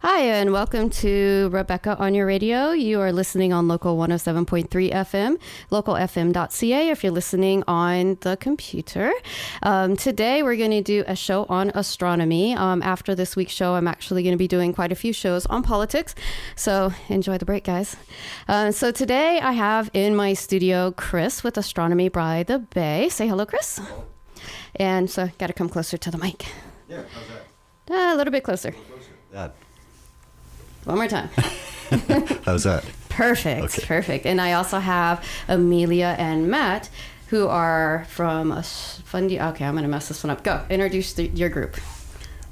Hi, and welcome to Rebecca on your radio. You are listening on Local 107.3 FM, LocalFM.ca if you're listening on the computer. Today, we're going to do a show on astronomy. After this week's show, I'm actually going to be doing quite a few shows on politics. So enjoy the break, guys. So today, I have in my studio Chris with Astronomy by the Bay. Say hello, Chris. Hello. And so, got to come closer to the mic. Yeah, how's that? A little bit closer. That. One more time. How's that? Perfect, Okay. Perfect. And I also have Amelia and Matt, who are from a fundy. Okay, I'm going to mess this one up. Go, introduce your group.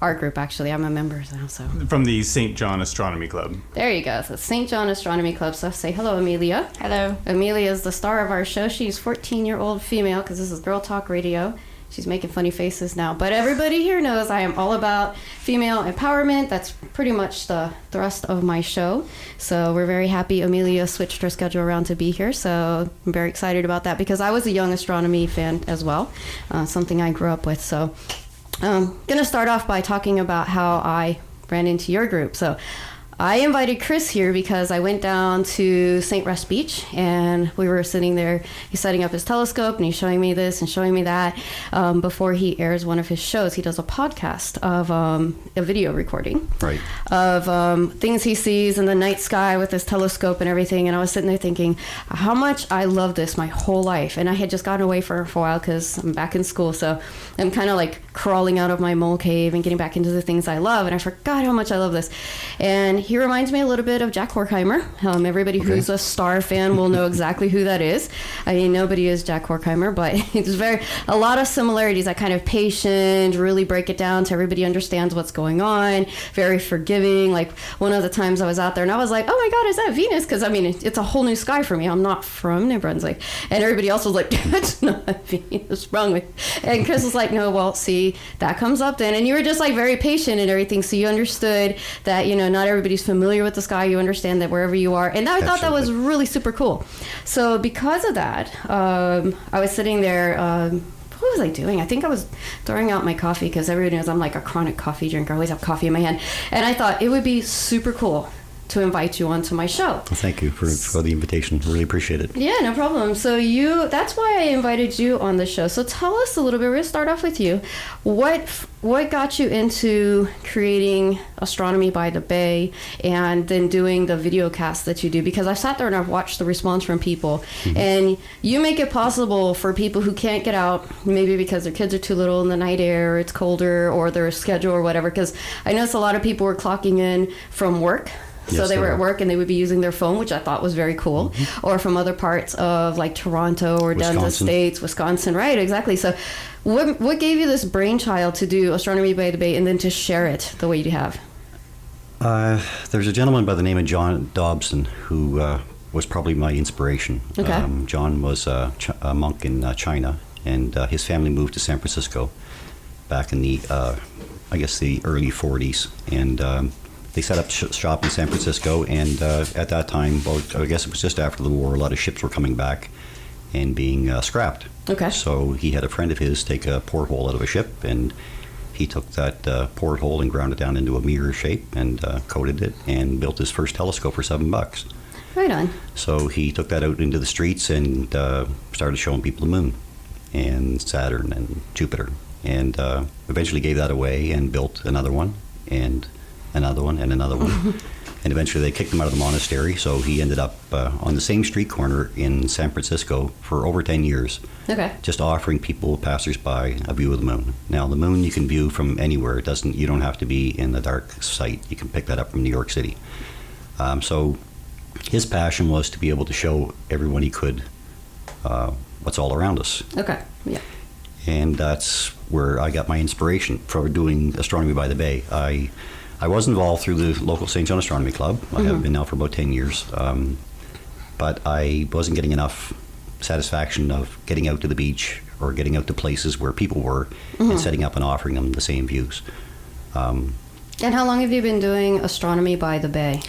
Our group, actually. I'm a member now, so. From the Saint John Astronomy Club. There you go. So Saint John Astronomy Club. So say hello, Amelia. Hello. Amelia is the star of our show. She's 14-year-old female, because this is Girl Talk Radio. She's making funny faces now. But everybody here knows I am all about female empowerment. That's pretty much the thrust of my show. So we're very happy Amelia switched her schedule around to be here. So I'm very excited about that because I was a young astronomy fan as well, something I grew up with. So I'm going to start off by talking about how I ran into your group. So I invited Chris here because I went down to St. Russ Beach and we were sitting there. He's setting up his telescope and he's showing me this and showing me that before he airs one of his shows. He does a podcast of a video recording of things he sees in the night sky with his telescope and everything. And I was sitting there thinking how much I love this my whole life. And I had just gotten away for a while because I'm back in school. So I'm kind of like crawling out of my mole cave and getting back into the things I love. And I forgot how much I love this. And he reminds me a little bit of Jack Horkheimer. Everybody who's a Star fan will know exactly who that is. I mean, nobody is Jack Horkheimer, but it's a lot of similarities. That kind of patient, really break it down so everybody understands what's going on. Very forgiving. Like one of the times I was out there and I was like, oh my God, is that Venus? Because I mean, it's a whole new sky for me. I'm not from New Brunswick. And everybody else was like, that's not Venus. What's wrong with? And Chris was like, no, well, see, that comes up then. And you were just like very patient and everything. So you understood that, you know, not everybody's familiar with the sky. You understand that wherever you are. And I thought that was really super cool. So because of that, I was sitting there, what was I doing? I think I was throwing out my coffee because everybody knows I'm like a chronic coffee drinker. I always have coffee in my hand. And I thought it would be super cool to invite you onto my show. Well, thank you for the invitation. Really appreciate it. Yeah, no problem. So that's why I invited you on the show. So tell us a little bit. We're going to start off with you. What got you into creating Astronomy by the Bay and then doing the video cast that you do? Because I've sat there and I've watched the response from people. Mm-hmm. And you make it possible for people who can't get out, maybe because their kids are too little in the night air, it's colder, or their schedule or whatever. Because I noticed a lot of people were clocking in from work. So yes, they were at work and they would be using their phone, which I thought was very cool. Mm-hmm. Or from other parts of like Toronto or down the States, Wisconsin. Right, exactly. So what gave you this brainchild to do Astronomy by the Bay and then to share it the way you have? There's a gentleman by the name of John Dobson who was probably my inspiration. Okay. John was a monk in China, and his family moved to San Francisco back in the, I guess, the early 40s. And they set up shop in San Francisco, and at that time, I guess it was just after the war, a lot of ships were coming back and being scrapped. Okay. So he had a friend of his take a porthole out of a ship, and he took that porthole and ground it down into a mirror shape and coated it and built his first telescope for $7. Right on. So he took that out into the streets and started showing people the moon and Saturn and Jupiter, and eventually gave that away and built another one and another one and another one. And eventually they kicked him out of the monastery, so he ended up on the same street corner in San Francisco for over 10 years. Okay. Just offering people, passersby, a view of the moon. Now, the moon you can view from anywhere. You don't have to be in the dark site. You can pick that up from New York City. So his passion was to be able to show everyone he could what's all around us. Okay, yeah. And that's where I got my inspiration for doing Astronomy by the Bay. I was involved through the local Saint John Astronomy Club. I have been now for about 10 years. But I wasn't getting enough satisfaction of getting out to the beach or getting out to places where people were and setting up and offering them the same views. And how long have you been doing Astronomy by the Bay?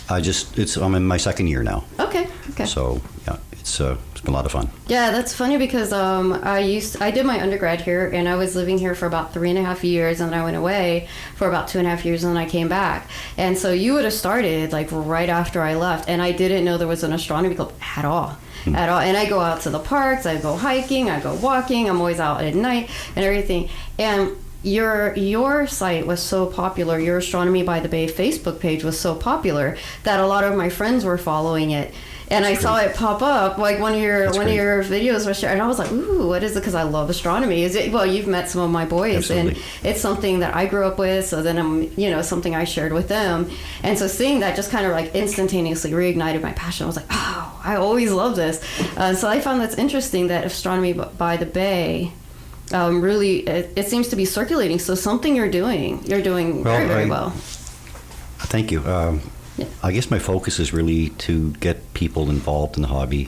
I'm in my second year now. Okay. So, yeah, it's it's been a lot of fun. Yeah, that's funny because I did my undergrad here, and I was living here for about 3.5 years, and then I went away for about 2.5 years, and then I came back. And so you would have started like right after I left, and I didn't know there was an astronomy club at all. At all. And I go out to the parks, I go hiking, I go walking, I'm always out at night and everything. And your site was so popular, your Astronomy by the Bay Facebook page was so popular that a lot of my friends were following it. And I saw it pop up, like one of your videos was shared, and I was like, "Ooh, what is it?" Because I love astronomy. Is it? Well, you've met some of my boys, Absolutely. and it's something that I grew up with. So then something I shared with them, and so seeing that just kind of like instantaneously reignited my passion. I was like, "Oh, I always loved this." So I found that's interesting that Astronomy by the Bay. Really, it seems to be circulating. So something you're doing very, very well. Thank you. I guess my focus is really to get people involved in the hobby.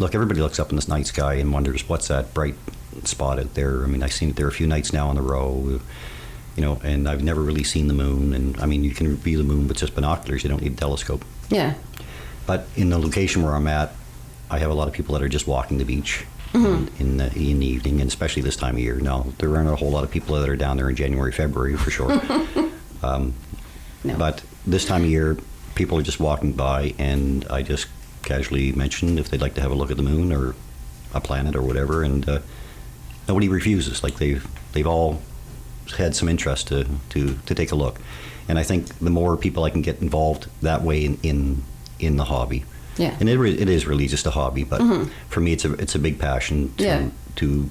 Look, everybody looks up in this night sky and wonders what's that bright spot out there. I mean, I've seen it there a few nights now in a row, and I've never really seen the moon. And I mean, you can view the moon with just binoculars. You don't need a telescope. Yeah. But in the location where I'm at, I have a lot of people that are just walking the beach in the evening, and especially this time of year. Now, there aren't a whole lot of people that are down there in January, February, for sure. No. But this time of year, people are just walking by, and I just casually mentioned if they'd like to have a look at the moon or a planet or whatever, and nobody refuses. Like they've all had some interest to take a look, and I think the more people I can get involved that way in the hobby, yeah, and it is really just a hobby, but for me it's a big passion to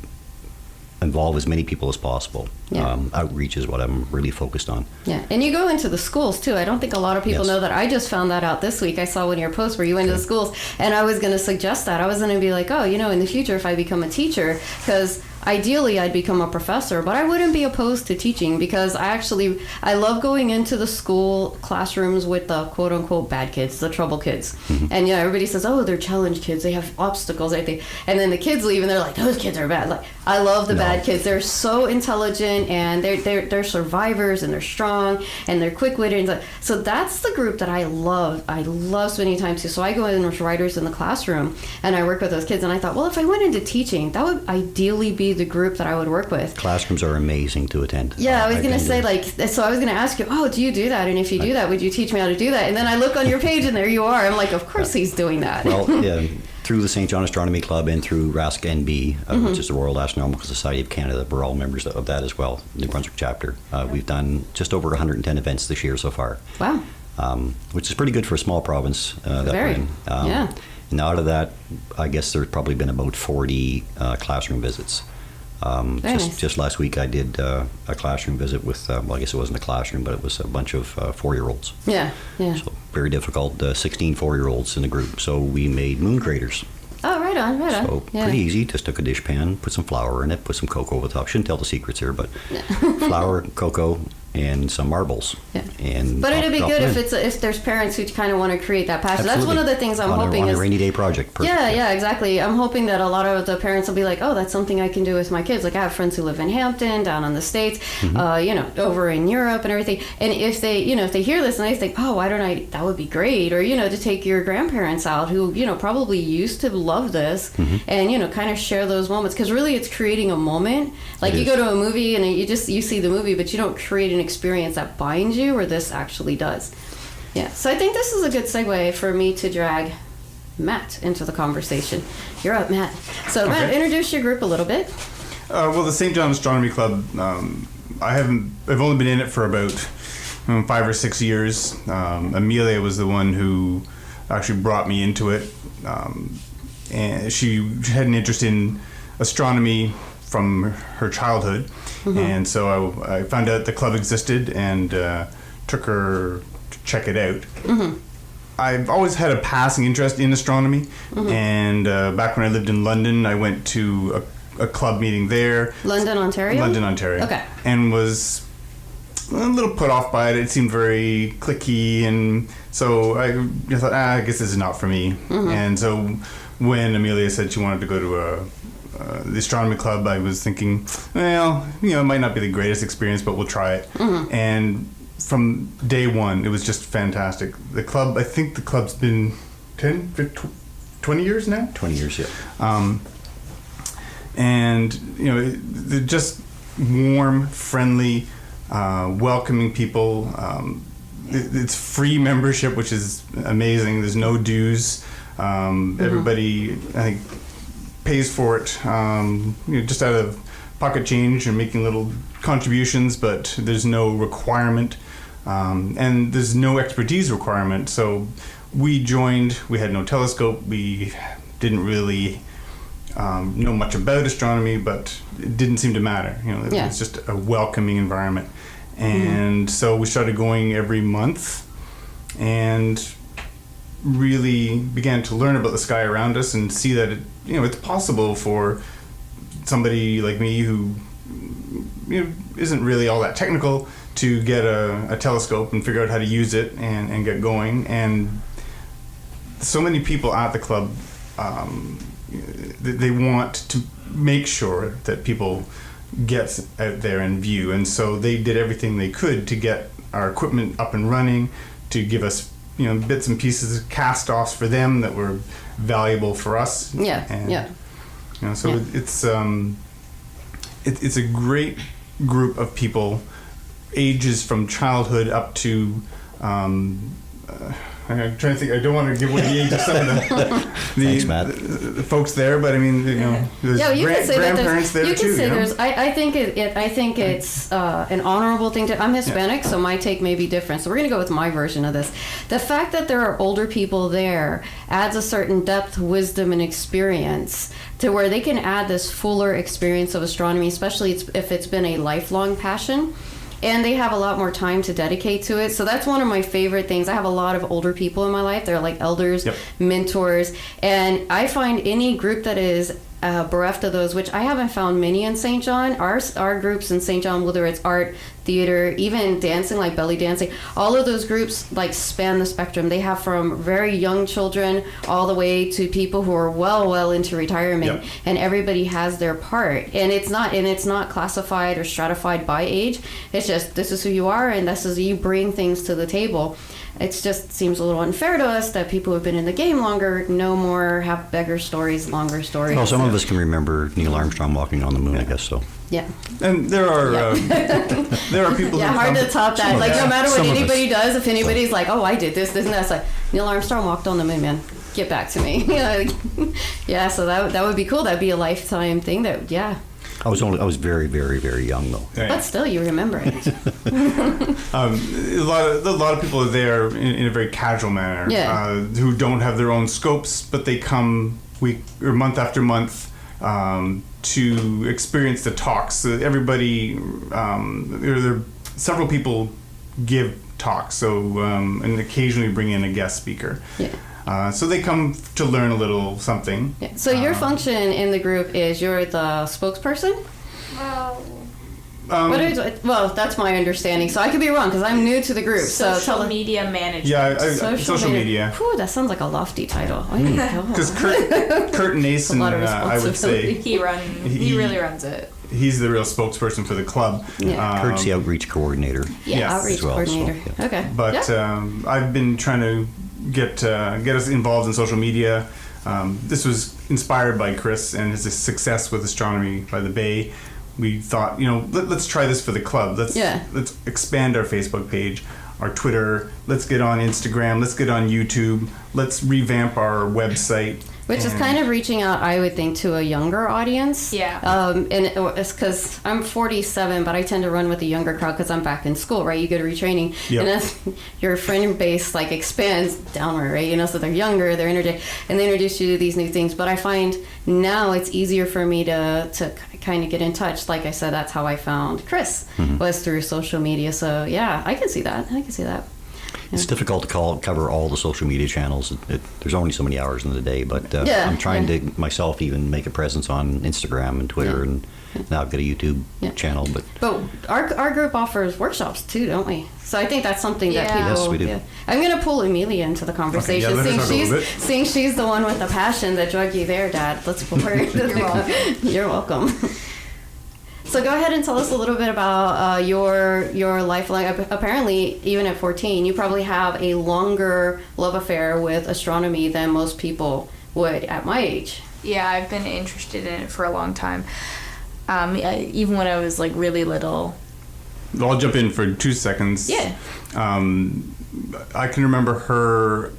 involve as many people as possible. Yeah. Outreach is what I'm really focused on. Yeah, and you go into the schools too. I don't think a lot of people know that. I just found that out this week. I saw one of your posts where you went to the schools, and I was going to suggest that. I was going to be like, in the future, if I become a teacher, because ideally I'd become a professor, but I wouldn't be opposed to teaching, because I love going into the school classrooms with the quote unquote bad kids, the trouble kids. And everybody says, oh, they're challenge kids, they have obstacles, I think. And then the kids leave and they're like, those kids are bad. Like, I love the bad kids. They're so intelligent, and they're survivors, and they're strong, and they're quick-witted. And so that's the group that I love. I love spending time to. So I go in with writers in the classroom, and I work with those kids. And I thought, well, if I went into teaching, that would ideally be the group that I would work with. Classrooms are amazing to attend. Yeah, I was going to say, so I was going to ask you, oh, do you do that? And if you do that, would you teach me how to do that? And then I look on your page, and there you are. I'm like, of course he's doing that. Well, yeah, through the Saint John Astronomy Club and through RASC-NB, which is the Royal Astronomical Society of Canada, we're all members of that as well, the Brunswick chapter. We've done just over 110 events this year so far. Wow. Which is pretty good for a small province that we're in. Yeah. And out of that, I guess there's probably been about 40 classroom visits. Just last week I did a classroom visit with, I guess it wasn't a classroom, but it was a bunch of 4-year-olds. Yeah. So very difficult, 16 4-year-olds in a group. So we made moon craters. Oh, right on. So pretty easy. Just took a dishpan, put some flour in it, put some cocoa over the top. Shouldn't tell the secrets here, but flour, cocoa, and some marbles. Yeah. But it'd be good if there's parents who kind of want to create that passion. Absolutely. That's one of the things I'm hoping on is a rainy day project. Perfect. Yeah, exactly. I'm hoping that a lot of the parents will be like, oh, that's something I can do with my kids. Like, I have friends who live in Hampton, down in the States, over in Europe and everything. And if they hear this and they think, oh, why don't I? That would be great. Or to take your grandparents out who probably used to love this, and kind of share those moments, because really it's creating a moment. Like, you go to a movie and you see the movie, but you don't create an experience that binds you, where this actually does. Yeah, so I think this is a good segue for me to drag Matt into the conversation. You're up, Matt. So, Matt, introduce your group a little bit. Well, the Saint John Astronomy Club, I've only been in it for about 5 or 6 years. Amelia was the one who actually brought me into it, and she had an interest in astronomy from her childhood, and so I found out the club existed and took her to check it out. I've always had a passing interest in astronomy, and back when I lived in London, I went to a club meeting there. London, Ontario? London, Ontario. Okay. And was a little put off by it. It seemed very cliquey, and so I thought, I guess this is not for me. And so when Amelia said she wanted to go to the astronomy club, I was thinking, well, it might not be the greatest experience, but we'll try it. And from day one, it was just fantastic. The club, I think the club's been 20 years now. 20 years, yeah. And they're just warm, friendly, welcoming people. It's free membership, which is amazing. There's no dues. Everybody, I think, pays for it. Just out of pocket change and making little contributions, but there's no requirement, and there's no expertise requirement. So we joined. We had no telescope. We didn't really know much about astronomy, but it didn't seem to matter. It was just a welcoming environment. And so we started going every month and really began to learn about the sky around us and see that it's possible for somebody like me who isn't really all that technical to get a telescope and figure out how to use it and get going. And so many people at the club, they want to make sure that people get out there and view, and so they did everything they could to get our equipment up and running, to give us bits and pieces of cast-offs for them that were valuable for us. So it's a great group of people, ages from childhood up to I'm trying to think. I don't want to give away the age of some of Thanks, Matt. the folks there, but I mean, there's grandparents there too. You can say there's. I think it's an honorable thing to. I'm Hispanic, so my take may be different. So we're gonna go with my version of this. The fact that there are older people there adds a certain depth, wisdom, and experience to where they can add this fuller experience of astronomy, especially if it's been a lifelong passion. And they have a lot more time to dedicate to it. So that's one of my favorite things. I have a lot of older people in my life. They're like elders, mentors. And I find any group that is bereft of those, which I haven't found many in Saint John. Our groups in Saint John, whether it's art, theater, even dancing, like belly dancing, all of those groups like span the spectrum. They have from very young children all the way to people who are well into retirement, and everybody has their part. And it's not classified or stratified by age. It's just, this is who you are, and this is, you bring things to the table. It just seems a little unfair to us that people who have been in the game longer know more, have bigger stories, longer stories. Well, some of us can remember Neil Armstrong walking on the moon, I guess so. Yeah. And there are people who hard to top that. Like, no matter what anybody does, if anybody's like, oh, I did this and that, it's like, Neil Armstrong walked on the moon, man. Get back to me. Yeah, so that would be cool. That'd be a lifetime thing I was very, very, very young though. But still, you remember it. A lot of people are there in a very casual manner, who don't have their own scopes, but they come week or month after month to experience the talks. So everybody, there are several people give talks, so and occasionally bring in a guest speaker. So they come to learn a little something. So your function in the group is you're the spokesperson? Well, that's my understanding. So I could be wrong because I'm new to the group. Social media manager. Yeah, social media. Whew, that sounds like a lofty title. Because Kurt Nason, I would say, he really runs it. He's the real spokesperson for the club. Kurt's the outreach coordinator. Outreach coordinator. So, Okay. But I've been trying to get us involved in social media. This was inspired by Chris and his success with Astronomy by the Bay. We thought, let's try this for the club. Let's expand our Facebook page, our Twitter. Let's get on Instagram. Let's get on YouTube. Let's revamp our website. Which is kind of reaching out, I would think, to a younger audience. And it's because I'm 47, but I tend to run with the younger crowd because I'm back in school, right? You go to retraining. And as your friend base expands downward, right? So they're younger, they're energetic, and they introduce you to these new things. But I find now it's easier for me to kind of get in touch. Like I said, that's how I found Chris, was through social media. So yeah, I can see that. It's difficult to cover all the social media channels. There's only so many hours in the day, but I'm trying to myself even make a presence on Instagram and Twitter, and now I've got a YouTube channel. But our group offers workshops too, don't we? So I think that's something that people. Yes, we do. I'm going to pull Amelia into the conversation, seeing she's the one with the passion that drug you there, Dad. Let's pull her. You're welcome. So go ahead and tell us a little bit about your lifelong. Apparently, even at 14, you probably have a longer love affair with astronomy than most people would at my age. Yeah, I've been interested in it for a long time. Even when I was like really little. I'll jump in for 2 seconds. Yeah. I can remember her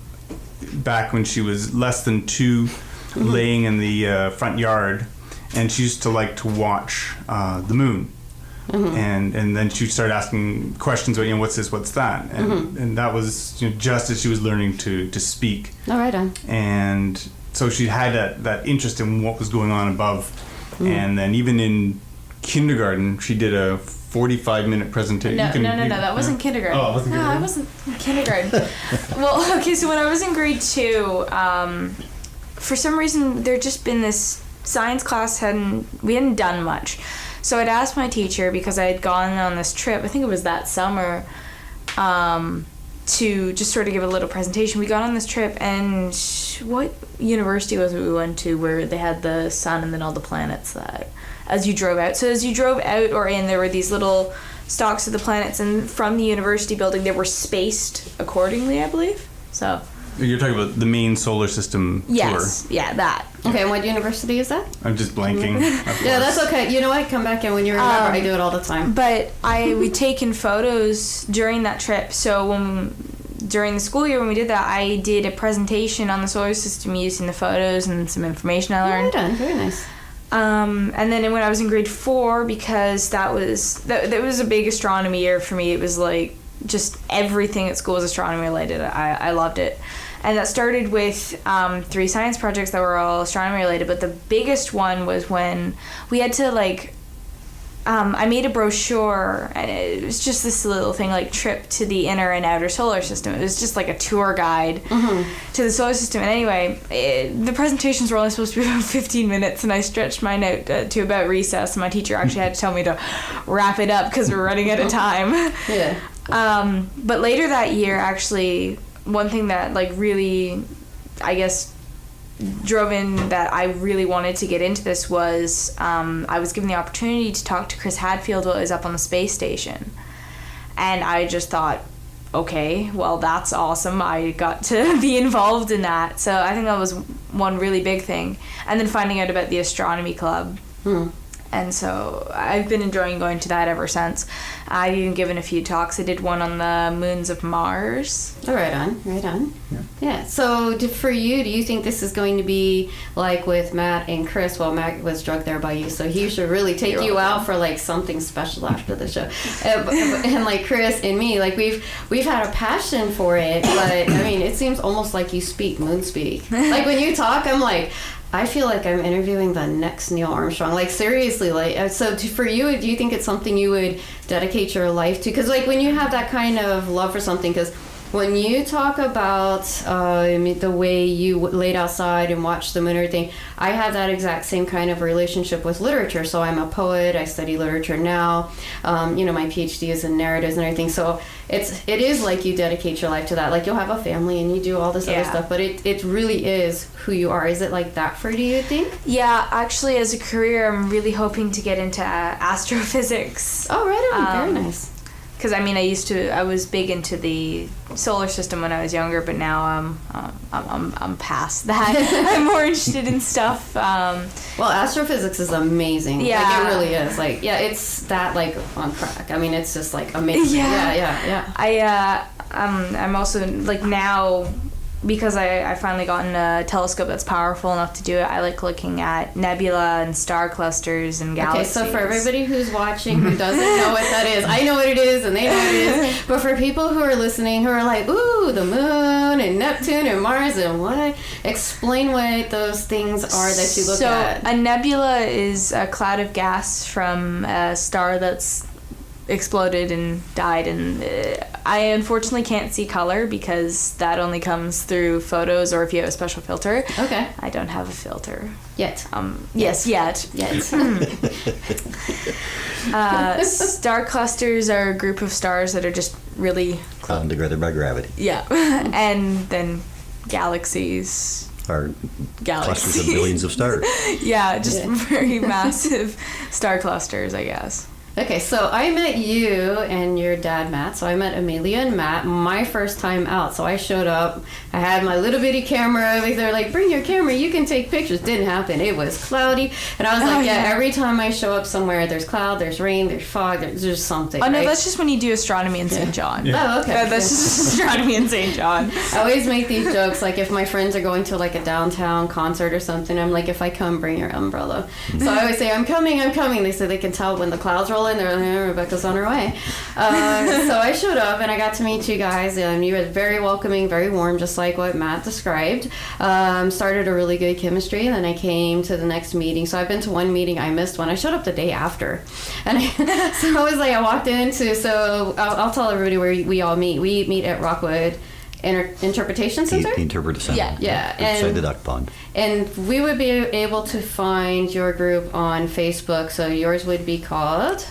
back when she was less than 2, laying in the front yard, and she used to like to watch the moon. And then she started asking questions about, what's this, what's that, and that was just as she was learning to speak. Oh, right on. And so she had that interest in what was going on above. And then even in kindergarten, she did a 45-minute presentation. No, that wasn't kindergarten. Oh, it wasn't kindergarten? No, I wasn't in kindergarten. Well, okay, so when I was in grade 2, for some reason, there'd just been this science class, we hadn't done much. So I'd asked my teacher, because I had gone on this trip, I think it was that summer, to just sort of give a little presentation. We got on this trip, and what university was it we went to where they had the sun and then all the planets that as you drove out. So as you drove out or in, there were these little stalks of the planets, and from the university building they were spaced accordingly, I believe. So You're talking about the main solar system yes, tour. yeah, that. Okay, and what university is that? I'm just blanking. Yeah, that's okay. You know what? Come back in when you remember. I do it all the time. But we'd taken photos during that trip. So during the school year when we did that, I did a presentation on the solar system using the photos and some information I learned. Well done. Very nice. And then when I was in grade 4, because that was a big astronomy year for me. It was like just everything at school was astronomy related. I loved it. And that started with 3 science projects that were all astronomy related. But the biggest one was when we had to I made a brochure, and it was just this little thing like trip to the inner and outer solar system. It was just like a tour guide to the solar system. And anyway, the presentations were only supposed to be about 15 minutes, and I stretched mine out to about recess. And my teacher actually had to tell me to wrap it up because we're running out of time. Yeah. But later that year, actually, one thing that really, I guess, drove in that I really wanted to get into this was I was given the opportunity to talk to Chris Hadfield while he was up on the space station. And I just thought, okay, well, that's awesome. I got to be involved in that. So I think that was one really big thing. And then finding out about the astronomy club. And so I've been enjoying going to that ever since. I've even given a few talks. I did one on the moons of Mars. Oh, right on. Yeah. So for you, do you think this is going to be like with Matt and Chris? Well, Matt was drugged there by you, so he should really take you out for something special after the show. And Chris and me, we've had a passion for it, but I mean, it seems almost like you speak moon speak. When you talk, I'm like, I feel like I'm interviewing the next Neil Armstrong. Seriously, so for you, do you think it's something you would dedicate your life to? Because when you have that kind of love for something, because when you talk about the way you laid outside and watched the moon and everything, I have that exact same kind of relationship with literature. So I'm a poet. I study literature now. My PhD is in narratives and everything. So it is like you dedicate your life to that. You'll have a family and you do all this other stuff, but it really is who you are. Is it like that for you, do you think? Yeah, actually, as a career, I'm really hoping to get into astrophysics. Oh, right on. Very nice. Because I was big into the solar system when I was younger, but now I'm past that. I'm more interested in stuff. Well, astrophysics is amazing. Yeah, it really is. It's that on crack. I mean, it's just amazing. Yeah. I'm also now, because I finally gotten a telescope that's powerful enough to do it, I like looking at nebula and star clusters and galaxies. Okay, so for everybody who's watching who doesn't know what that is, I know what it is and they know what it is, but for people who are listening who are like, ooh, the moon and Neptune and Mars and what? Explain what those things are that you look at. So a nebula is a cloud of gas from a star that's exploded and died, and I unfortunately can't see color because that only comes through photos or if you have a special filter. Okay. I don't have a filter yet. Yes, yet. Star clusters are a group of stars that are just really bound together by gravity. Yeah. And then galaxies are clusters of billions of stars. Yeah, just very massive star clusters, I guess. Okay, so I met you and your dad, Matt. So I met Amelia and Matt my first time out. So I showed up. I had my little bitty camera. They're like, bring your camera. You can take pictures. Didn't happen. It was cloudy. And I was like, yeah, every time I show up somewhere, there's cloud, there's rain, there's fog, there's just something. Oh, no, right? that's just when you do astronomy in Saint John. Oh, okay. That's just astronomy in Saint John. I always make these jokes, like if my friends are going to like a downtown concert or something, I'm like, if I come, bring your umbrella. So I always say, I'm coming. They say they can tell when the clouds roll in. They're like, Rebecca's on her way. So I showed up and I got to meet you guys. You were very welcoming, very warm, just like what Matt described. Started a really good chemistry, and then I came to the next meeting. So I've been to one meeting, I missed one. I showed up the day after. And so I was like, I walked into, so I'll tell everybody where we all meet. We meet at Rockwood Interpretation Center? The Interpreter Center. Yeah. Outside the duck pond. And we would be able to find your group on Facebook. So yours would be called...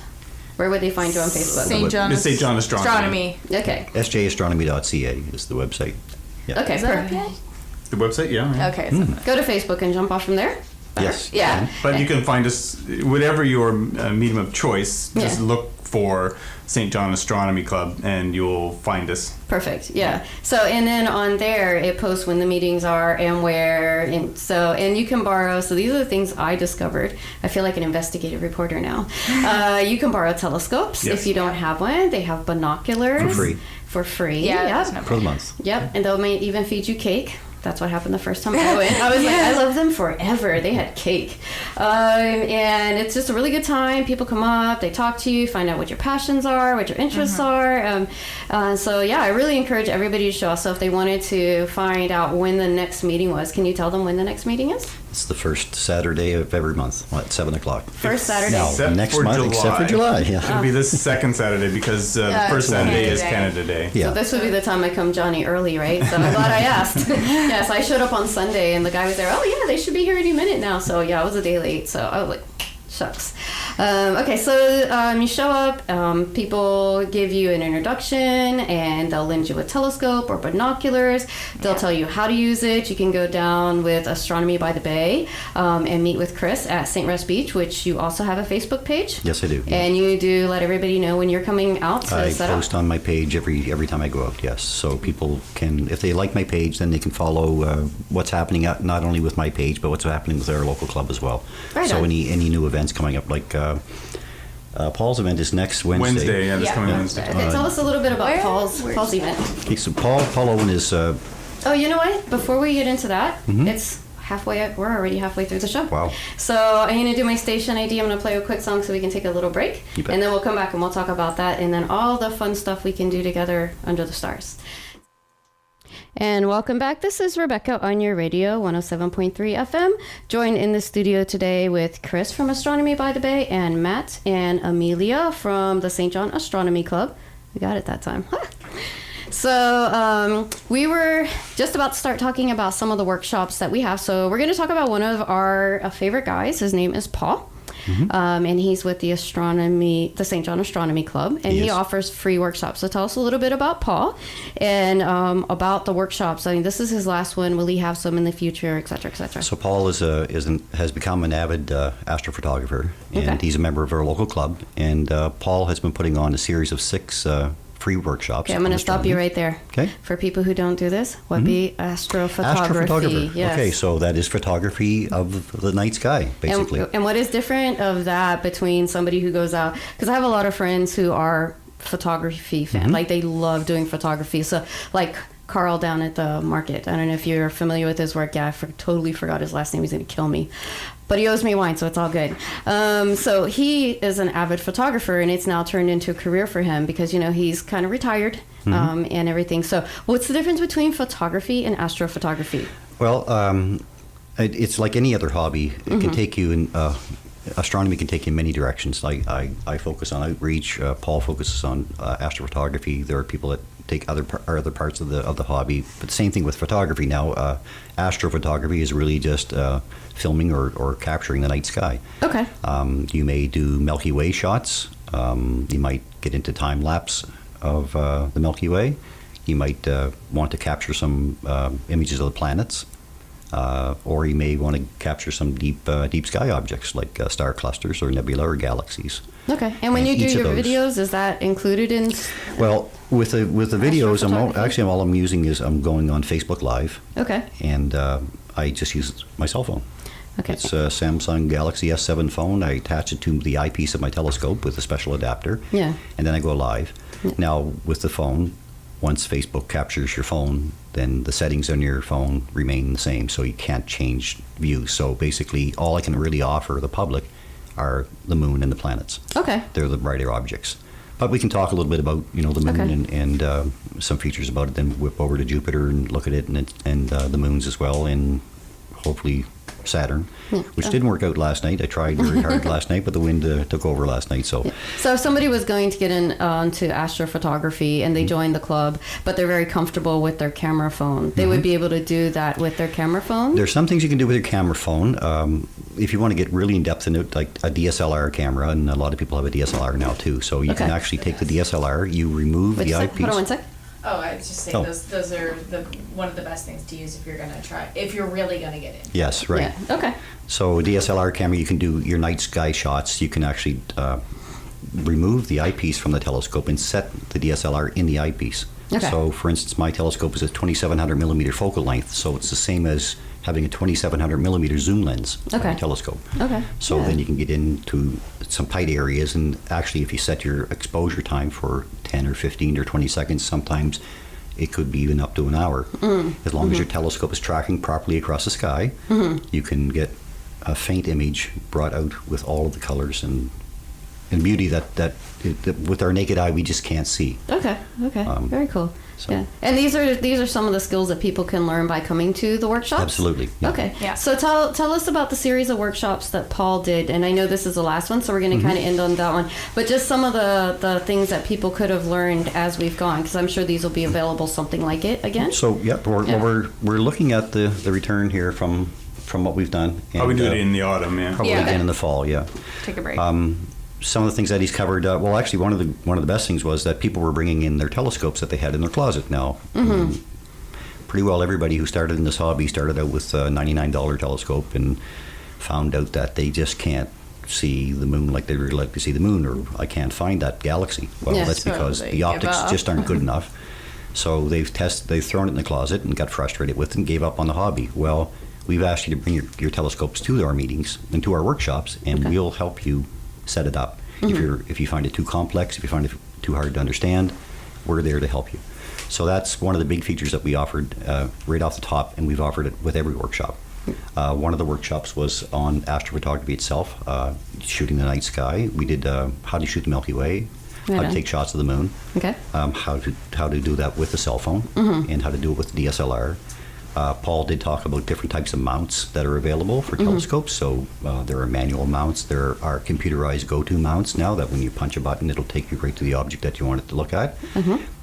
Where would they find you on Facebook? Saint John Astronomy. Okay. SJAC.ca is the website. Yeah. Okay, perfect. The website, yeah. Okay. Go to Facebook and jump off from there. Yes. Yeah. But you can find us, whatever your medium of choice, just look for Saint John Astronomy Club and you'll find us. Perfect. Yeah. So, and then on there, it posts when the meetings are and where. And you can borrow. So these are the things I discovered. I feel like an investigative reporter now. You can borrow telescopes if you don't have one. They have binoculars. For free. Yeah. For the month. Yep. And they'll may even feed you cake. That's what happened the first time I went. I was like, I love them forever. They had cake. And it's just a really good time. People come up, they talk to you, find out what your passions are, what your interests are. So, yeah, I really encourage everybody to show up. So if they wanted to find out when the next meeting was, can you tell them when the next meeting is? It's the first Saturday of every month at 7 o'clock. First Saturday. Except Next for month, July. except for July. Yeah. It'll be this second Saturday because the first Saturday is Canada Day. Yeah. So this would be the time I come Johnny early, right? So I'm glad I asked. Yes, I showed up on Sunday and the guy was there. Oh yeah, they should be here any minute now. So yeah, I was a day late. So I was like, shucks. Okay, so you show up, people give you an introduction and they'll lend you a telescope or binoculars. They'll tell you how to use it. You can go down with Astronomy by the Bay and meet with Chris at St. Russ Beach, which you also have a Facebook page. Yes, I do. Yeah. And you do let everybody know when you're coming out to set up. I post on my page every time I go out, yes. So people can, if they like my page, then they can follow what's happening, not only with my page, but what's happening with our local club as well. Right so on. any new events coming up, like Paul's event is next Wednesday. This coming Wednesday. Okay, tell us a little bit about Paul's event. Okay, so Paul Owen is... Oh, you know what? Before we get into that, it's halfway. We're already halfway through the show. Wow. So I'm going to do my station ID. I'm going to play a quick song so we can take a little break. You bet. And then we'll come back and we'll talk about that and then all the fun stuff we can do together under the stars. And welcome back. This is Rebecca on your radio, 107.3 FM. Joined in the studio today with Chris from Astronomy by the Bay and Matt and Amelia from the Saint John Astronomy Club. We got it that time. So we were just about to start talking about some of the workshops that we have. So we're going to talk about one of our favorite guys. His name is Paul. And he's with the Saint John Astronomy Club, and he offers free workshops. So tell us a little bit about Paul and about the workshops. I mean, this is his last one. Will he have some in the future, et cetera, et cetera? So Paul has become an avid astrophotographer, and he's a member of our local club. And Paul has been putting on a series of 6 free workshops. Okay, I'm going to stop you right there. Okay. For people who don't do this, what be astrophotography? Astrophotographer. Yes. Okay, so that is photography of the night sky, basically. And what is different of that between somebody who goes out? Because I have a lot of friends who are photography fans. Like, they love doing photography. So, like Carl down at the market. I don't know if you're familiar with his work. Yeah, I totally forgot his last name. He's going to kill me. But he owes me wine, so it's all good. So he is an avid photographer, and it's now turned into a career for him because, he's kind of retired and everything. So what's the difference between photography and astrophotography? Well, it's like any other hobby. It can take you in... astronomy can take you in many directions. I focus on outreach. Paul focuses on astrophotography. There are people that take other parts of the hobby. But the same thing with photography now. Astrophotography is really just filming or capturing the night sky. Okay. You may do Milky Way shots. You might get into time lapse of the Milky Way. You might want to capture some images of the planets. or you may want to capture some deep sky objects like star clusters or nebula or galaxies. Okay. And when you do your videos, is that included in? Well, with the videos, all I'm using is I'm going on Facebook Live. Okay. And I just use my cell phone. Okay. It's a Samsung Galaxy S7 phone. I attach it to the eyepiece of my telescope with a special adapter. Yeah. And then I go live. Yeah. Now, with the phone, once Facebook captures your phone, then the settings on your phone remain the same, so you can't change views. So basically, all I can really offer the public are the moon and the planets. Okay. They're the brighter objects. But we can talk a little bit about, the moon and some features about it, then whip over to Jupiter and look at it and the moons as well, and hopefully Saturn, which didn't work out last night. I tried very hard last night, but the wind took over last night. So if somebody was going to get into astrophotography and they joined the club, but they're very comfortable with their camera phone, they would be able to do that with their camera phone? There's some things you can do with your camera phone. If you want to get really in depth in it, like a DSLR camera, and a lot of people have a DSLR now too, so you can actually take the DSLR, you remove the eyepiece. Hold on one sec. Oh, I was just saying those are one of the best things to use if you're really gonna get in. Yes, right. Yeah. Okay. So DSLR camera, you can do your night sky shots. You can actually remove the eyepiece from the telescope and set the DSLR in the eyepiece. Okay. So, for instance, my telescope is a 2700 millimeter focal length, so it's the same as having a 2700 millimeter zoom lens on a telescope. Okay. So then you can get into some tight areas, and actually if you set your exposure time for 10 or 15 or 20 seconds, sometimes it could be even up to an hour. As long as your telescope is tracking properly across the sky, you can get a faint image brought out with all of the colors and beauty that with our naked eye we just can't see. Okay. Very cool. So. Yeah. And these are some of the skills that people can learn by coming to the workshops? Absolutely. Yeah. Okay. Yeah. So tell us about the series of workshops that Paul did. And I know this is the last one, so we're going to kind of end on that one. But just some of the things that people could have learned as we've gone, because I'm sure these will be available, something like it again. So, we're looking at the return here from what we've done. And, probably do it in the autumn, Probably again in the fall, Take a break. Some of the things that he's covered, one of the best things was that people were bringing in their telescopes that they had in their closet. Now, pretty well everybody who started in this hobby started out with a $99 telescope and found out that they just can't see the moon like they really like to see the moon, or I can't find that galaxy. Well, that's because the optics just aren't good enough. So they've thrown it in the closet and got frustrated with it and gave up on the hobby. Well, we've asked you to bring your telescopes to our meetings and to our workshops, and we'll help you set it up. If you find it too complex, if you find it too hard to understand, we're there to help you. So that's one of the big features that we offered right off the top, and we've offered it with every workshop. One of the workshops was on astrophotography itself, shooting the night sky. We did how to shoot the Milky Way, how to take shots of the moon, how to do that with a cell phone, and how to do it with DSLR. Paul did talk about different types of mounts that are available for telescopes. So there are manual mounts, there are computerized go-to mounts now that when you punch a button, it'll take you right to the object that you want it to look at.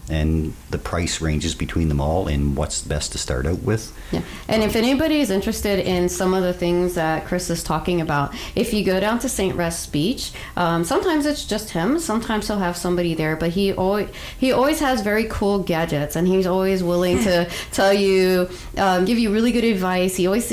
And the price ranges between them all and what's best to start out with. Yeah. And if anybody is interested in some of the things that Chris is talking about, if you go down to St. Rest's Beach, sometimes it's just him, sometimes he'll have somebody there, but he always has very cool gadgets, and he's always willing to tell you, give you really good advice. You always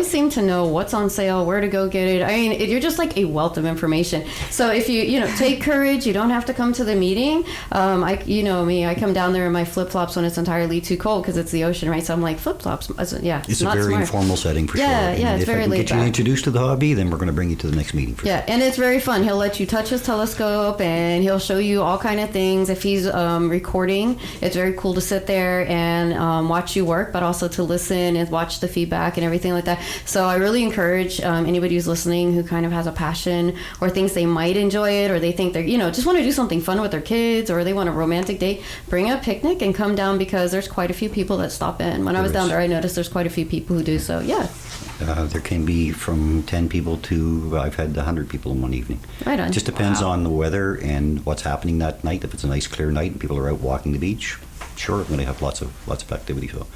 seem to know what's on sale, where to go get it. I mean, you're just like a wealth of information. So if you take courage, you don't have to come to the meeting. I come down there in my flip-flops when it's entirely too cold because it's the ocean, right? So I'm like, flip-flops, it's a not very smart. informal setting for sure. Yeah, it's very laid back. If I can get you introduced to the hobby, then we're going to bring you to the next meeting. And it's very fun. He'll let you touch his telescope, and he'll show you all kind of things. If he's recording, it's very cool to sit there and watch you work, but also to listen and watch the feedback and everything like that. So I really encourage anybody who's listening who kind of has a passion or thinks they might enjoy it, or they think they're, just want to do something fun with their kids, or they want a romantic date, bring a picnic and come down, because there's quite a few people that stop in. When I was down there, I noticed there's quite a few people who do. So there can be from 10 people to I've had 100 people in one evening. Right on. It just depends on the weather and what's happening that night. If it's a nice clear night and people are out walking the beach, sure, I'm going to have lots of activity. So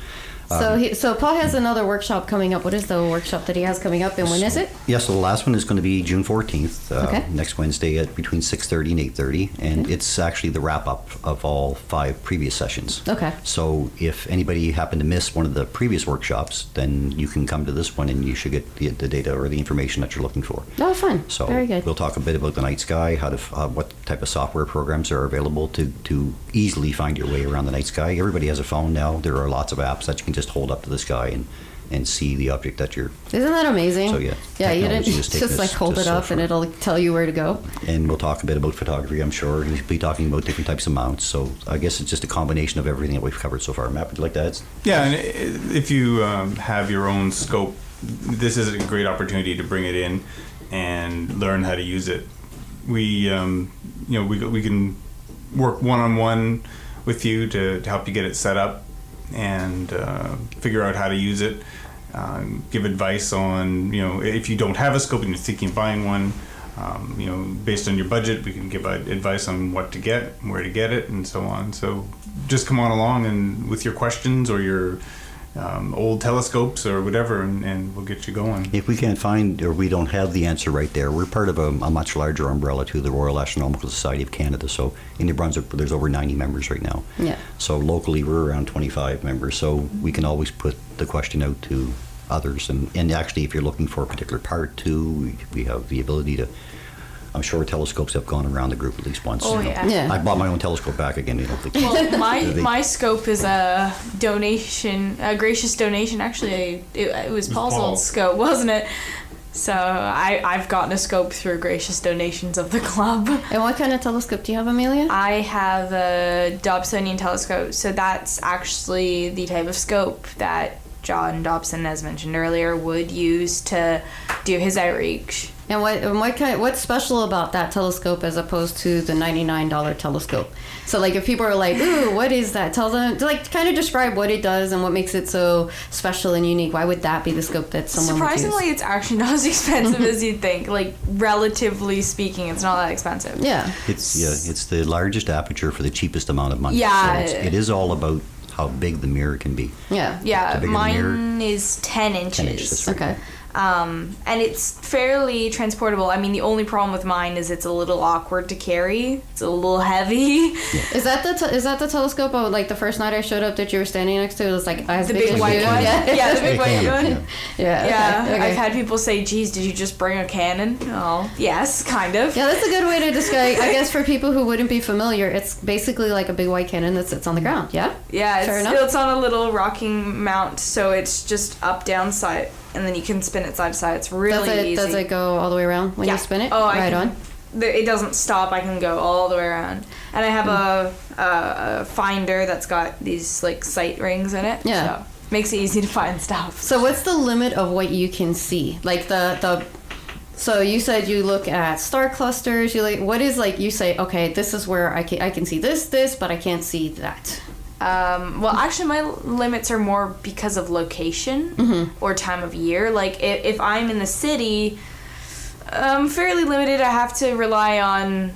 So Paul has another workshop coming up. What is the workshop that he has coming up, and when is it? Yeah, so the last one is going to be June 14th, Okay. next Wednesday at between 6:30 and 8:30, and it's actually the wrap-up of all 5 previous sessions. Okay. So if anybody happened to miss one of the previous workshops, then you can come to this one and you should get the data or the information that you're looking for. Oh, fun. So Very good. we'll talk a bit about the night sky, what type of software programs are available to easily find your way around the night sky. Everybody has a phone now. There are lots of apps that you can just hold up to the sky and see the object that you're. Isn't that amazing? So, yeah, Yeah, you technology didn't has taken just us like hold to it so up and far. it'll tell you where to go. And we'll talk a bit about photography, I'm sure. We'll be talking about different types of mounts. So I guess it's just a combination of everything that we've covered so far. Matt, would you like that? Yeah, and if you have your own scope, this is a great opportunity to bring it in and learn how to use it. We can work one-on-one with you to help you get it set up and figure out how to use it. Give advice on, if you don't have a scope and you're thinking of buying one, based on your budget, we can give advice on what to get, where to get it, and so on. So just come on along and with your questions or your old telescopes or whatever, and we'll get you going. If we can't find or we don't have the answer right there, we're part of a much larger umbrella too, the Royal Astronomical Society of Canada. So in New Brunswick, there's over 90 members right now. Yeah. So locally, we're around 25 members. So we can always put the question out to others. And actually, if you're looking for a particular part too, we have the ability to. I'm sure telescopes have gone around the group at least once. Oh, yeah. Yeah. I bought my own telescope back again. Well, my scope is a donation, a gracious donation. Actually, it was Paul's old scope, wasn't it? So I've gotten a scope through gracious donations of the club. And what kind of telescope do you have, Amelia? I have a Dobsonian telescope, so that's actually the type of scope that John Dobson, as mentioned earlier, would use to do his outreach. And what's special about that telescope as opposed to the $99 telescope? So like if people are like, ooh, what is that? Tell them, like, kind of describe what it does and what makes it so special and unique. Why would that be the scope that someone Surprisingly, would use? it's actually not as expensive as you'd think. Like, relatively speaking, it's not that expensive. Yeah. It's the largest aperture for the cheapest amount of money. Yeah. So it is all about how big the mirror can be. Yeah. Yeah, The bigger the mine is 10 inches. 10 inches, that's right. Okay. And it's fairly transportable. I mean, the only problem with mine is it's a little awkward to carry. It's a little heavy. Is that the telescope? Oh, like the first night I showed up that you were standing next to, it was like as The big big as white you. one. Yeah. The big white Camera, one. yeah. Yeah. Yeah, Okay. I've had people say, geez, did you just bring a cannon? Oh, yes, kind of. Yeah, that's a good way to describe. I guess for people who wouldn't be familiar, it's basically like a big white cannon that sits on the ground. Yeah. Yeah, Fair it's, enough. it's on a little rocking mount, so it's just up, down, side, and then you can spin it side to side. It's really easy. Does it go all the way around when you spin it? Oh, right on. It doesn't stop. I can go all the way around. And I have a finder that's got these like sight rings in it. Yeah. So makes it easy to find stuff. So what's the limit of what you can see? Like so you said you look at star clusters. You like what is like you say? Okay, this is where I can see this, but I can't see that. Well, actually, my limits are more because of location or time of year. Like, if I'm in the city, I'm fairly limited. I have to rely on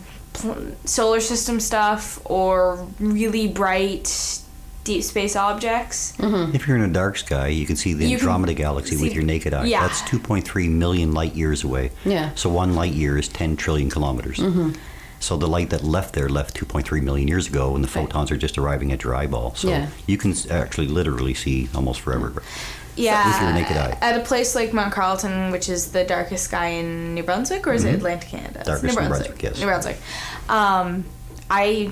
solar system stuff or really bright deep space objects. If you're in a dark sky, you can see the You can Andromeda Galaxy with see- your naked eye. yeah. That's 2.3 million light years away. Yeah. So 1 light year is 10 trillion kilometers. So the light that left 2.3 million years ago, and the photons are just arriving at your eyeball. So Yeah. you can actually literally see almost forever. Yeah, with your naked eye. at a place like Mount Carleton, which is the darkest sky in New Brunswick, or is it Atlantic Canada? It's Darkest in New Brunswick, yes. New Brunswick. I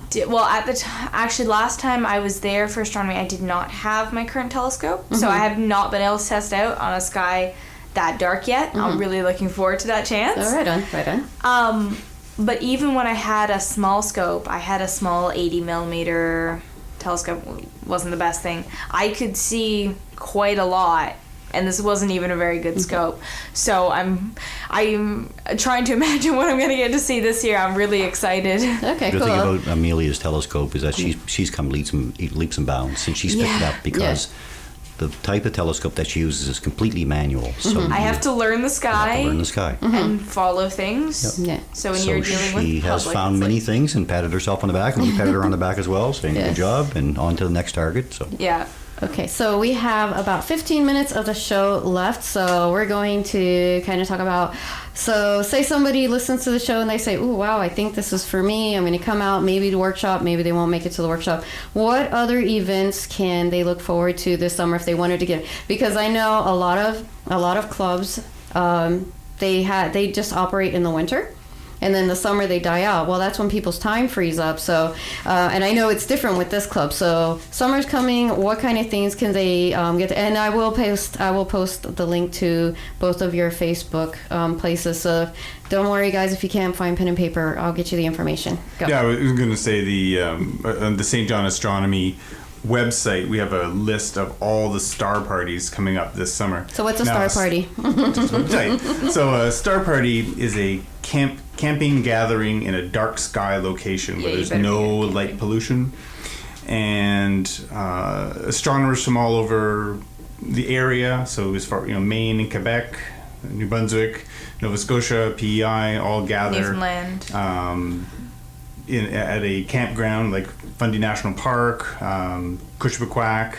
did, well, actually last time I was there for astronomy, I did not have my current telescope, so I have not been able to test out on a sky that dark yet. I'm really looking forward to that chance. Oh, right on. But even when I had a small scope, I had a small 80 millimeter telescope. Wasn't the best thing. I could see quite a lot, and this wasn't even a very good scope. So I'm trying to imagine what I'm going to get to see this year. I'm really excited. Okay, The cool. thing about Amelia's telescope is that she's come leaps and bounds, and she's picked it up because the type of telescope that she uses is completely manual. So I have to learn the you sky have to learn the sky. and follow things. Yeah. So when So you're dealing with she has public, found it's many like- things and patted herself on the back, and we patted her on the back as well, saying Yeah. good job, and on to the next target. So Yeah. Okay, so we have about 15 minutes of the show left, so we're going to kind of talk about, so say somebody listens to the show and they say, "Ooh, wow, I think this is for me. I'm going to come out, maybe to workshop, maybe they won't make it to the workshop." What other events can they look forward to this summer if they wanted to get? Because I know a lot of clubs, they just operate in the winter. And then the summer they die out. Well, that's when people's time frees up. So, and I know it's different with this club. So, summer's coming. What kind of things can they get to? And I will post the link to both of your Facebook places. So, don't worry, guys. If you can't find pen and paper, I'll get you the information. Go. Yeah, I was going to say the Saint John Astronomy website, we have a list of all the star parties coming up this summer. So what's a star party? So a star party is a camping gathering in a dark sky location where there's no light pollution, and astronomers from all over the area, so as far, Maine and Quebec, New Brunswick, Nova Scotia, PEI, all gather Newfoundland. At a campground like Fundy National Park, Cushbequac,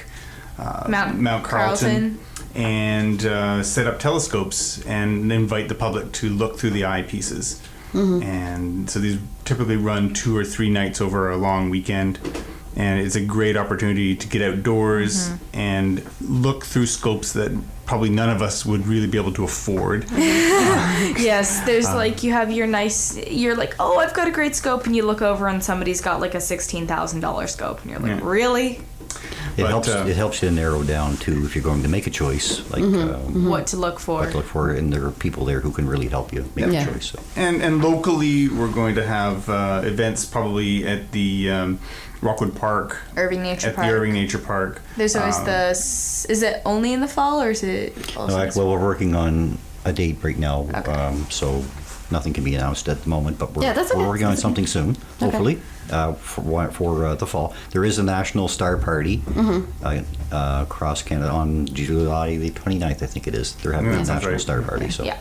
Mount Carlton, and set up telescopes and invite the public to look through the eyepieces. Mm-hmm. And so these typically run 2 or 3 nights over a long weekend, and it's a great opportunity to get outdoors and look through scopes that probably none of us would really be able to afford. Yes, there's you have your you're like, oh, I've got a great scope, and you look over and somebody's got like a $16,000 scope, and you're like, really? It helps you to narrow down too if you're going to make a choice, what to look for. And there are people there who can really help you make a choice. So. And locally, we're going to have events probably at the Rockwood Park, Irving Nature Park. The Irving Nature Park. There's always is it only in the fall, or is it also well, we're working on a date right now, okay. So nothing can be announced at the moment, but we're working on something soon, hopefully, for the fall. There is a National Star Party across Canada on July the 29th, I think it is. They're having a National Star Party. So. Yeah.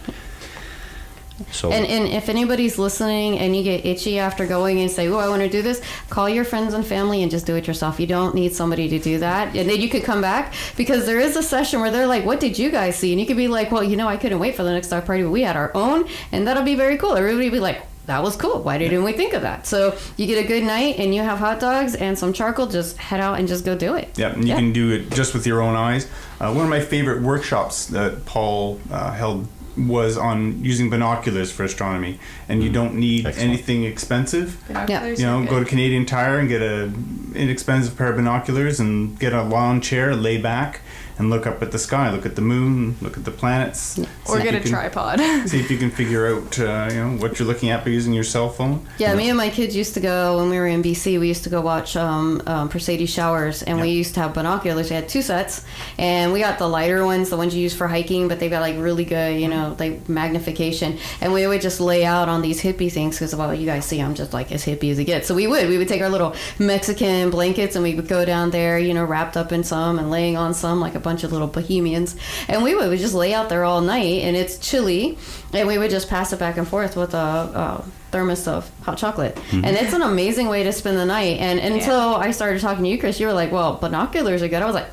So, and if anybody's listening and you get itchy after going and say, "Oh, I want to do this," call your friends and family and just do it yourself. You don't need somebody to do that. And then you could come back, because there is a session where they're like, "What did you guys see?" And you could be like, "Well, I couldn't wait for the next star party, but we had our own, and that'll be very cool." Everybody will be like, "That was cool. Why didn't we think of that?" So you get a good night and you have hot dogs and some charcoal. Just head out and just go do it. Yeah, and you can do it just with your own eyes. One of my favorite workshops that Paul held was on using binoculars for astronomy, and you don't need anything expensive. Binoculars, go to Canadian Tire and get a inexpensive pair of binoculars and get a lawn chair, lay back, and look up at the sky, look at the moon, look at the planets. Or get a tripod. See if you can figure out what you're looking at by using your cell phone. Yeah, me and my kids used to go, when we were in BC, we used to go watch Perseids showers, and we used to have binoculars. We had 2 sets, and we got the lighter ones, the ones you use for hiking, but they've got really good, like magnification. And we would just lay out on these hippie things, because, well, you guys see I'm just like as hippie as it gets. So we would take our little Mexican blankets, and we would go down there, wrapped up in some and laying on some like a bunch of little bohemians, and we would just lay out there all night, and it's chilly, and we would just pass it back and forth with a thermos of hot chocolate. And it's an amazing way to spend the night. And until I started talking to you, Chris, you were like, "Well, binoculars are good." I was like,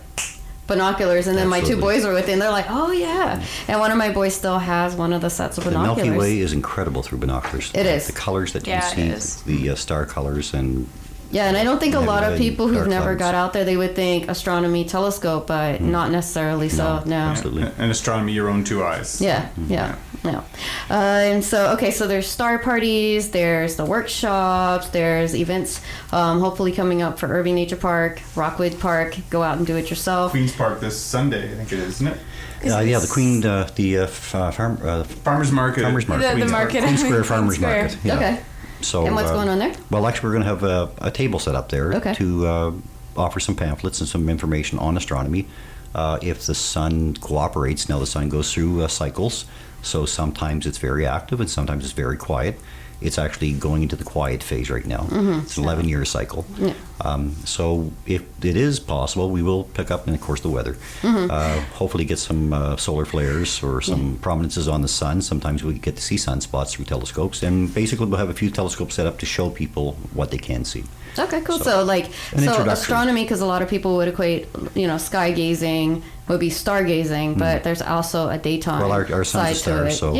binoculars, and then my 2 boys were with me, and they're like, "Oh yeah." And one of my boys still has one of the sets of binoculars. The Milky Way is incredible through binoculars. It is. The colors that you see, the star colors, and and I don't think a lot of people who've never clouds. Got out there, they would think astronomy telescope, but not necessarily so. No. Absolutely. And astronomy, your own 2 eyes. Yeah. And so there's star parties, there's the workshops, there's events, hopefully coming up for Irving Nature Park, Rockwood Park. Go out and do it yourself. Queen's Park this Sunday, I think it is, isn't it? The Queen, Farmers Market. The market. Queen Square Farmers Market. Yeah. Okay. So, and what's going on there? Well, actually, we're going to have a table set up there to offer some pamphlets and some information on astronomy. If the sun cooperates, now the sun goes through cycles, so sometimes it's very active and sometimes it's very quiet. It's actually going into the quiet phase right now. It's an 11-year cycle. Yeah. So if it is possible, we will pick up, and of course the weather. Hopefully get some solar flares or some prominences on the sun. Sometimes we get to see sunspots through telescopes, and basically we'll have a few telescopes set up to show people what they can see. Okay, cool. So astronomy, because a lot of people would equate, sky gazing would be stargazing, but there's also a daytime our sun's a side star, to it. so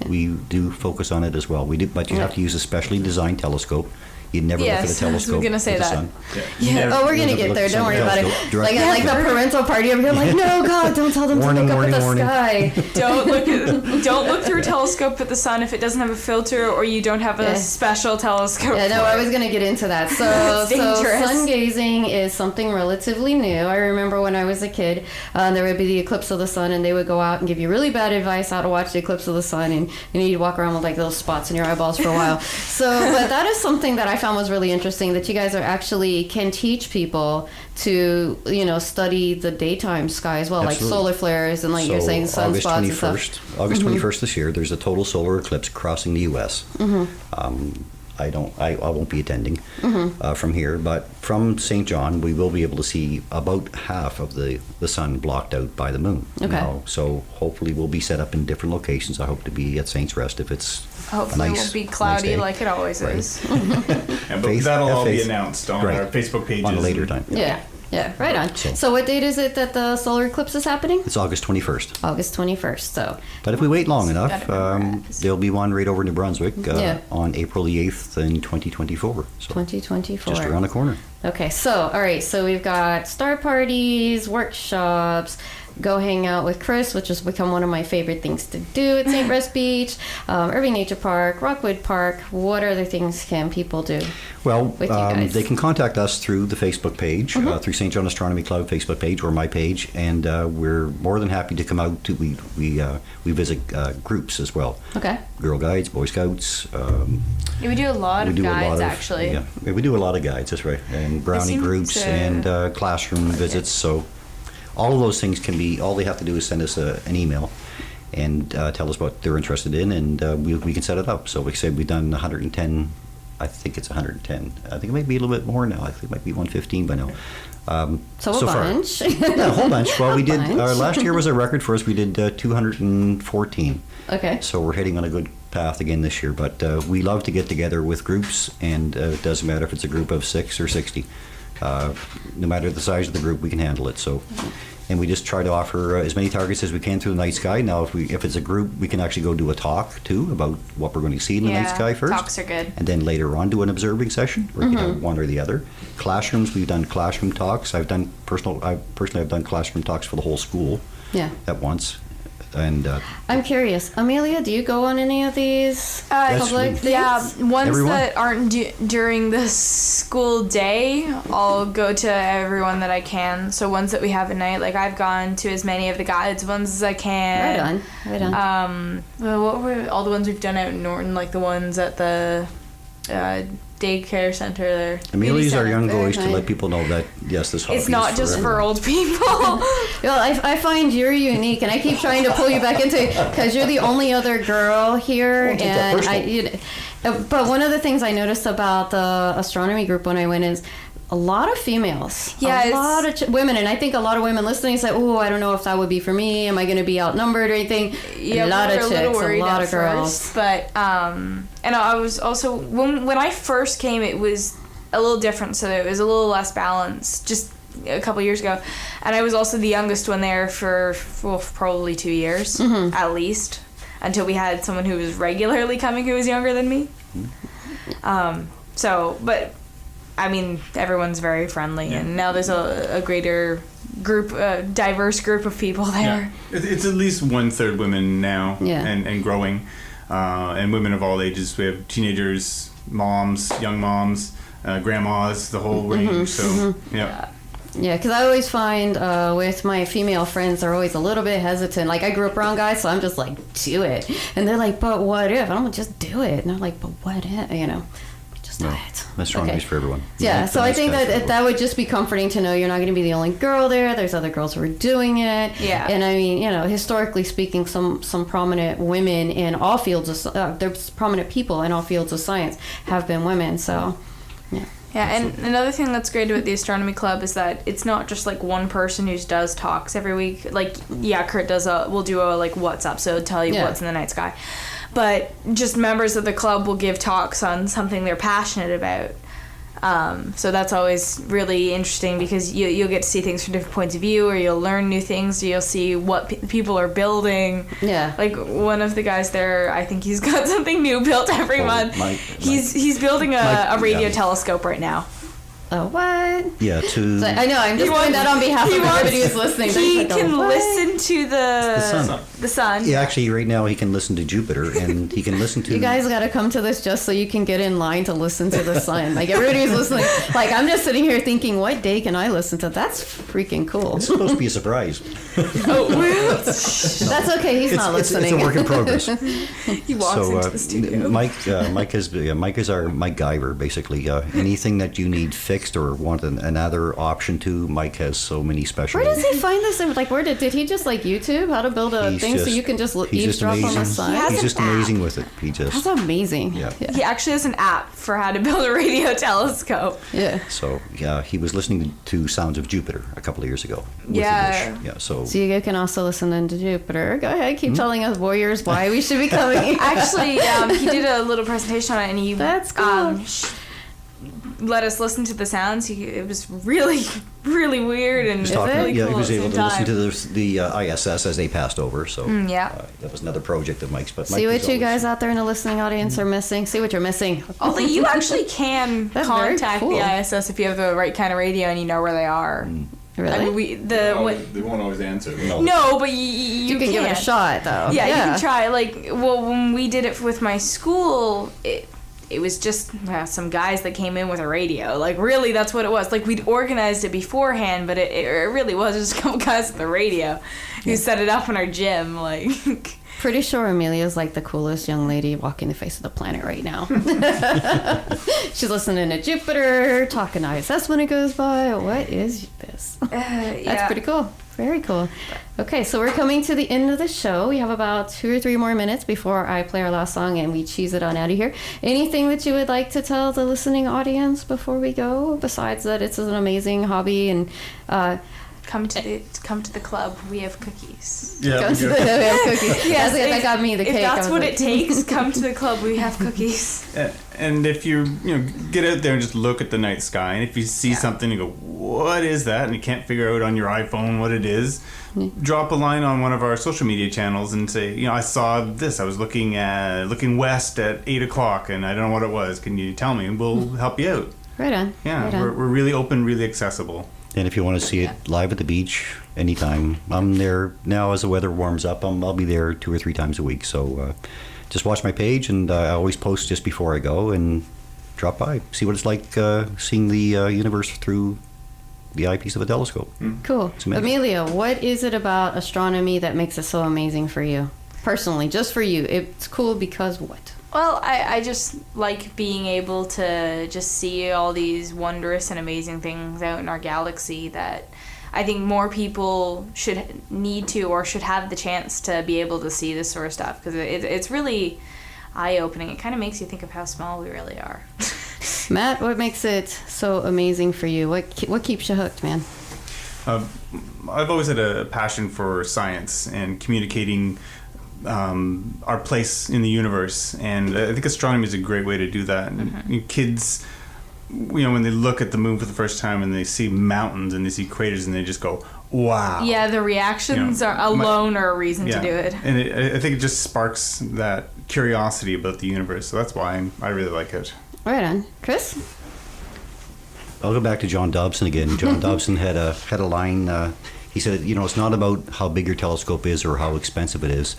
we do focus on it as well. We do, but you have to use a specially designed telescope. You'd never look at a telescope. I was gonna say with the that. sun. Oh, we're gonna get there. Don't worry about it. Like the parental party over here. I'm like, no, God, don't tell them to look up at the sky. Don't look through a telescope at the sun if it doesn't have a filter or you don't have a special telescope. Yeah, no, I was gonna get into that. So sun gazing is something relatively new. I remember when I was a kid, there would be the eclipse of the sun, and they would go out and give you really bad advice how to watch the eclipse of the sun, and you'd walk around with like little spots in your eyeballs for a while. But that is something that I found was really interesting, that you guys can teach people to study the daytime sky as well. Absolutely. Like solar flares and you're saying sunspots and stuff. August 21st this year, there's a total solar eclipse crossing the U.S. I won't be attending from here, but from Saint John we will be able to see about half of the sun blocked out by the moon. Okay. So hopefully we'll be set up in different locations. I hope to be at Saint's Rest if it's hopefully nice, it won't be cloudy like it always is. But that'll all be announced on our Facebook pages on a later time. Yeah, right on. So what date is it that the solar eclipse is happening? It's August 21st. August 21st. So. But if we wait long enough, there'll be one right over to Brunswick on April the 8th in 2024. So 2024. Just around the corner. Okay, so all right, so we've got star parties, workshops, go hang out with Chris, which has become one of my favorite things to do at St. Rest Beach, Irving Nature Park, Rockwood Park. What other things can people do? Well, with you guys? They can contact us through the Facebook page, through Saint John Astronomy Club Facebook page or my page, and we're more than happy to come out to. We visit groups as well. Okay. Girl Guides, Boy Scouts. We do a lot of guides, actually. Yeah, we do a lot of guides. That's right, and brownie groups and classroom visits. So. All of those things can be, all they have to do is send us an email and tell us what they're interested in, and we can set it up. So we said we've done 110, I think it's 110. I think it might be a little bit more now. I think it might be 115 by now. So a bunch. Yeah, a whole bunch. Well, we did, last year was a record for us. We did 214. Okay. So we're heading on a good path again this year, but we love to get together with groups, and it doesn't matter if it's a group of 6 or 60. No matter the size of the group, we can handle it. So, and we just try to offer as many targets as we can through the night sky. Now, if it's a group, we can actually go do a talk too about what we're going to see in the night sky first. Talks are good. And then later on do an observing session, or you can have one or the other. Classrooms, we've done classroom talks. I've personally I've done classroom talks for the whole school. Yeah. At once. And I'm curious, Amelia, do you go on any of these public things? Yeah, ones Everyone? that aren't during the school day, I'll go to everyone that I can. So ones that we have at night, like I've gone to as many of the guides ones as I can. Right on. What were all the ones we've done out in Norton, like the ones at the daycare center there. Amelia's our young voice to let people know that, yes, this hobby it's not is just for old people. Well, I find you're unique, and I keep trying to pull you back into it because you're the only other girl here. But one of the things I noticed about the astronomy group when I went is a lot of females. Yeah, a lot of women, and I think a lot of women listening say, "Oh, I don't know if that would be for me. Am I going to be outnumbered or anything?" Yeah, a lot of chicks, a lot of girls. First, but and I was also when I first came, it was a little different, so it was a little less balanced. Just a couple years ago, and I was also the youngest one there for probably 2 years at least, until we had someone who was regularly coming who was younger than me. But I mean, everyone's very friendly, and now there's a greater group, diverse group of people there. Yeah. It's at least 1/3 women now, and growing, and women of all ages. We have teenagers, moms, young moms, grandmas, the whole range. So, yeah. Yeah, because I always find with my female friends, they're always a little bit hesitant. Like, I grew up around guys, so I'm just like, do it. And they're like, but what if? I'm like, just do it. And they're like, but what if? Just do it. Astronomy is for everyone. Yeah, so I think that would just be comforting to know you're not going to be the only girl there. There's other girls who are doing it. Yeah. And I mean, historically speaking, some prominent women in all fields of there's prominent people in all fields of science have been women. So, yeah. Yeah, and another thing that's great about the Astronomy Club is that it's not just like one person who does talks every week. Like, yeah, Kurt will do a like what's up, so tell you what's in the night sky. But just members of the club will give talks on something they're passionate about. So that's always really interesting because you'll get to see things from different points of view, or you'll learn new things, or you'll see what people are building. Yeah. Like one of the guys there, I think he's got something new built every month. He's building a radio telescope right now. Oh, what? Yeah, to... So, I know, I'm just doing that on behalf of everybody who's listening. He can listen to the sun. Yeah, actually, right now he can listen to Jupiter, and he can listen to... You guys got to come to this just so you can get in line to listen to the sun. Like, everybody who's listening. Like, I'm just sitting here thinking, what day can I listen to? That's freaking cool. It's supposed to be a surprise. That's okay, he's not listening. It's a work in progress. He walks into the studio. Mike is our MacGyver, basically. Anything that you need fixed or want another option to, Mike has so many special... Where does he find this? Like, where did he just like YouTube how to build a thing so you can just eavesdrop on the sun? He's just amazing with it. That's amazing. Yeah. He actually has an app for how to build a radio telescope. Yeah. So yeah, he was listening to Sounds of Jupiter a couple of years ago. Yeah. Yeah. So you can also listen into Jupiter. Go ahead, keep telling us warriors why we should be coming. Actually, he did a little presentation on it, and he that's cool. Let us listen to the sounds. It was really, really weird and really cool. Yeah, he was able to listen to the ISS as they passed over. So that was another project of Mike's. But see what you guys out there in the listening audience are missing. See what you're missing. Although you actually can contact the ISS if you have the right kind of radio and you know where they are. Really? I mean, they won't always answer. No, but you can give it a shot, though. Yeah, you can try. Like, when we did it with my school, it was just some guys that came in with a radio. Like, really, that's what it was. Like, we'd organized it beforehand, but it really was just a couple guys with a radio who set it up in our gym. Like, pretty sure Amelia's like the coolest young lady walking the face of the planet right now. She's listening to Jupiter, talking to ISS when it goes by. What is this? That's pretty cool. Very cool. Okay, so we're coming to the end of the show. We have about 2 or 3 more minutes before I play our last song and we cheese it on out of here. Anything that you would like to tell the listening audience before we go, besides that it's an amazing hobby and come to the club. We have cookies. Yeah, we have cookies. Yes, that got me the cake. If that's what it takes, come to the club. We have cookies. And if you get out there and just look at the night sky, and if you see something, you go, "What is that?" and you can't figure out on your iPhone what it is, drop a line on one of our social media channels and say, "I saw this. I was looking west at 8:00, and I don't know what it was. Can you tell me?" And we'll help you out. Right on. Yeah, right on. We're really open, really accessible. And if you want to see it live at the beach, anytime. I'm there now as the weather warms up. I'll be there 2 or 3 times a week. So just watch my page, and I always post just before I go, and drop by. See what it's like seeing the universe through the eyepiece of a telescope. Cool. Amelia, what is it about astronomy that makes it so amazing for you? Personally, just for you. It's cool because what? Well, I just like being able to just see all these wondrous and amazing things out in our galaxy that I think more people should need to or should have the chance to be able to see this sort of stuff, because it's really eye-opening. It kind of makes you think of how small we really are. Matt, what makes it so amazing for you? What keeps you hooked, man? I've always had a passion for science and communicating our place in the universe, and I think astronomy is a great way to do that. And kids, when they look at the moon for the first time and they see mountains and they see craters and they just go, wow. Yeah, the reactions are a reason to do it. And I think it just sparks that curiosity about the universe, so that's why I really like it. Right on. Chris? I'll go back to John Dobson again. John Dobson had a line, he said, it's not about how big your telescope is or how expensive it is.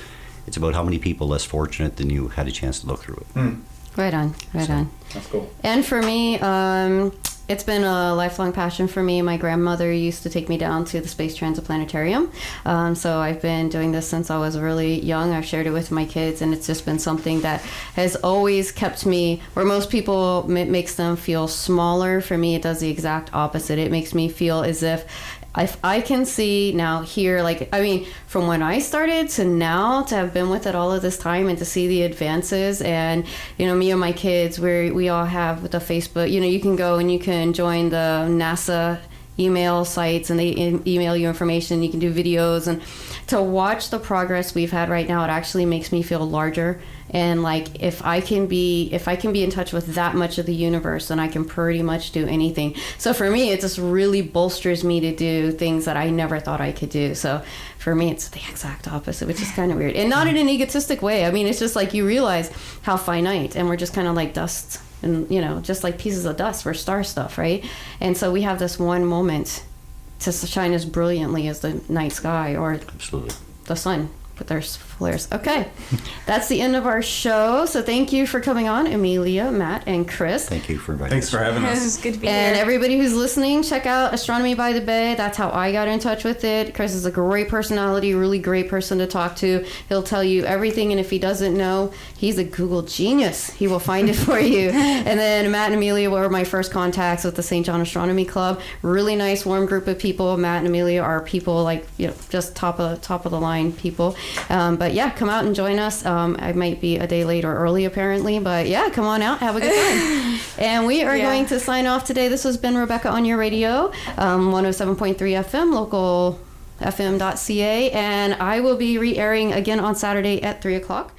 It's about how many people less fortunate than you had a chance to look through it. Right on. That's cool. And for me, it's been a lifelong passion for me. My grandmother used to take me down to the Space Transiplanetarium. So I've been doing this since I was really young. I've shared it with my kids, and it's just been something that has always kept me, where most people, it makes them feel smaller. For me, it does the exact opposite. It makes me feel as if if I can see now here, like, I mean, from when I started to now, to have been with it all of this time and to see the advances, and, you know, me and my kids, we all have the Facebook, you know, you can go and you can join the NASA email sites and they email you information. You can do videos, and to watch the progress we've had right now, it actually makes me feel larger. And like, if I can be in touch with that much of the universe, then I can pretty much do anything. So for me, it just really bolsters me to do things that I never thought I could do. So for me, it's the exact opposite, which is kind of weird, and not in an egotistic way. I mean, it's just like you realize how finite, and we're just kind of like dust. And, you know, just like pieces of dust, we're star stuff, right? And so we have this one moment to shine as brilliantly as the night sky or Absolutely. the sun with their flares. Okay, that's the end of our show. So thank you for coming on, Amelia, Matt, and Chris. Thank you for inviting Thanks us. for having This us. is good to be And here. everybody who's listening, check out Astronomy by the Bay. That's how I got in touch with it. Chris is a great personality, really great person to talk to. He'll tell you everything, and if he doesn't know, he's a Google genius. He will find it for you. And then Matt and Amelia were my first contacts with the Saint John Astronomy Club. Really nice, warm group of people. Matt and Amelia are people like, you know, just top of the line people. But yeah, come out and join us. I might be a day late or early apparently, but yeah, come on out, have a good time. And we are going to sign off today. This has been Rebecca on your radio, 107.3 FM, LocalFM.ca, and I will be re-airing again on Saturday at 3 o'clock.